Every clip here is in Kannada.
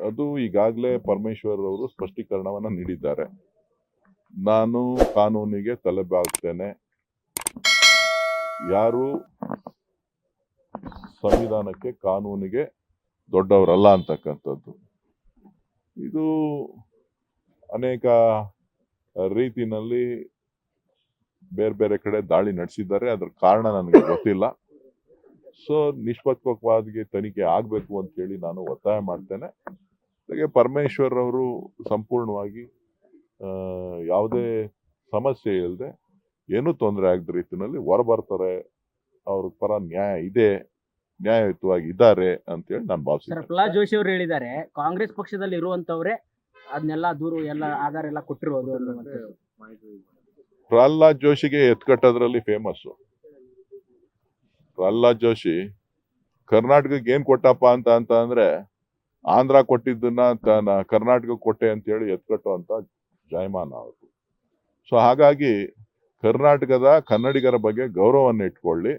ಅದು ಈಗಾಗಲೇ ಪರಮೇಶ್ವರ್ ಅವರು ಸ್ಪಷ್ಟೀಕರಣವನ್ನ ನೀಡಿದ್ದಾರೆ. ನಾನು ಕಾನೂನಿಗೆ ತಲೆಬಾಗ್ತೇನೆ. ಯಾರು ಸಂವಿಧಾನಕ್ಕೆ ಕಾನೂನಿಗೆ ದೊಡ್ಡವರಲ್ಲ ಅಂತಕ್ಕಂಥದ್ದು. ಇದು ಅನೇಕ ರೀತಿನಲ್ಲಿ ಬೇರೆ ಬೇರೆ ಕಡೆ ದಾಳಿ ನಡೆಸಿದ್ದಾರೆ. ಅದರ ಕಾರಣ ನನಗೆ ಗೊತ್ತಿಲ್ಲ. ಸೊ ನಿಷ್ಪಕ್ಷಪಾತವಾಗಿ ತನಿಖೆ ಆಗಬೇಕು ಅಂತ ಹೇಳಿ ನಾನು ಒತ್ತಾಯ ಮಾಡ್ತೇನೆ. ಹಾಗೆ ಪರಮೇಶ್ವರ್ ಅವರು ಸಂಪೂರ್ಣವಾಗಿ ಯಾವುದೇ ಸಮಸ್ಯೆ ಇಲ್ಲದೆ ಏನೂ ತೊಂದರೆ ಆಗದ ರೀತಿಯಲ್ಲಿ ಹೊರಬರ್ತಾರೆ. ಅವ್ರ ಪರ ನ್ಯಾಯ ಇದೆ, ನ್ಯಾಯಯುತವಾಗಿ ಇದ್ದಾರೆ ಅಂತ ಹೇಳಿ ನಾನು ಭಾವಿಸ್ತೀನಿ. ಪ್ರಹ್ಲಾದ್ ಜೋಶಿ ಅವರು ಹೇಳಿದ್ದಾರೆ, ಕಾಂಗ್ರೆಸ್ ಪಕ್ಷದಲ್ಲಿ ಇರುವಂತವ್ರೆ ಅದನ್ನೆಲ್ಲ ದೂರು ಎಲ್ಲ ಆಧಾರ ಎಲ್ಲ ಕೊಟ್ಟಿರೋದು ಅನ್ನುವಂಥದ್ದು. ಪ್ರಹ್ಲಾದ್ ಜೋಶಿಗೆ ಎತ್ಕಟ್ಟೋದ್ರಲ್ಲಿ ಫೇಮಸ್ಸು. ಪ್ರಹ್ಲಾದ್ ಜೋಶಿ ಕರ್ನಾಟಕಕ್ಕೆ ಏನ್ ಕೊಟ್ಟಪ್ಪ ಅಂತ ಅಂದ್ರೆ ಆಂಧ್ರ ಕೊಟ್ಟಿದ್ದನ್ನ ಕರ್ನಾಟಕ ಕೊಟ್ಟೆ ಅಂತ ಹೇಳಿ ಎತ್ಕಟ್ಟೋ ಅಂತ ಜಾಯಮಾನ ಅವರು. ಸೊ ಹಾಗಾಗಿ ಕರ್ನಾಟಕದ ಕನ್ನಡಿಗರ ಬಗ್ಗೆ ಗೌರವವನ್ನು ಇಟ್ಕೊಳ್ಳಿ.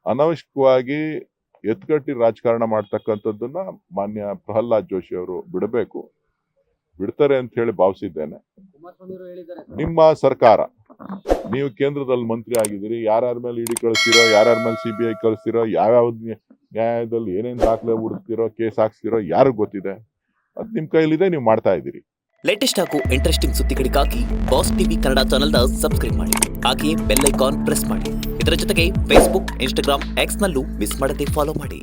ಅನವಶ್ಯಕವಾಗಿ ಎತ್ಕಟ್ಟಿ ರಾಜಕಾರಣ ಮಾಡ್ತಕ್ಕಂಥದ್ದನ್ನ ಮಾನ್ಯ ಪ್ರಹ್ಲಾದ್ ಜೋಶಿ ಅವರು ಬಿಡಬೇಕು. ಬಿಡ್ತಾರೆ ಅಂತ ಹೇಳಿ ಭಾವಿಸಿದ್ದೇನೆ. ನಿಮ್ಮ ಸರ್ಕಾರ, ನೀವು ಕೇಂದ್ರದಲ್ಲಿ ಮಂತ್ರಿ ಆಗಿದ್ದೀರಿ, ಯಾರ್ಯಾರ ಮೇಲೆ ಇಡಿ ಕಳಿಸ್ತೀರೋ, ಯಾರ್ಯಾರ ಮೇಲೆ CBI ಕಳಿಸ್ತೀರೋ, ಯಾವ್ಯಾವ ನ್ಯಾಯದಲ್ಲಿ ಏನೇನು ದಾಖಲೆ ಹುಡುಕ್ತಿರೋ, ಕೇಸ್ ಹಾಕ್ಸ್ತಿರೋ ಯಾರಿಗೂ ಗೊತ್ತಿದೆ. ಅದು ನಿಮ್ಮ ಕೈಲಿದೆ, ನೀವು ಮಾಡ್ತಾ ಇದ್ದೀರಿ. ಲೇಟೆಸ್ಟ್ ಹಾಗೂ ಇಂಟ್ರೆಸ್ಟಿಂಗ್ ಸುದ್ದಿಗಳಿಗಾಗಿ ಬಾಸ್ ಟಿವಿ ಕನ್ನಡ ಚಾನೆಲ್ನ ಸಬ್ಸ್ಕ್ರೈಬ್ ಮಾಡಿ. ಹಾಗೆಯೇ ಬೆಲ್ ಐಕಾನ್ ಪ್ರೆಸ್ ಮಾಡಿ. ಇದರ ಜೊತೆಗೆ ಫೇಸ್ಬುಕ್, ಇನ್ಸ್ಟಾಗ್ರಾಮ್, ಎಕ್ಸ್ನಲ್ಲೂ ಮಿಸ್ ಮಾಡದೆ ಫಾಲೋ ಮಾಡಿ.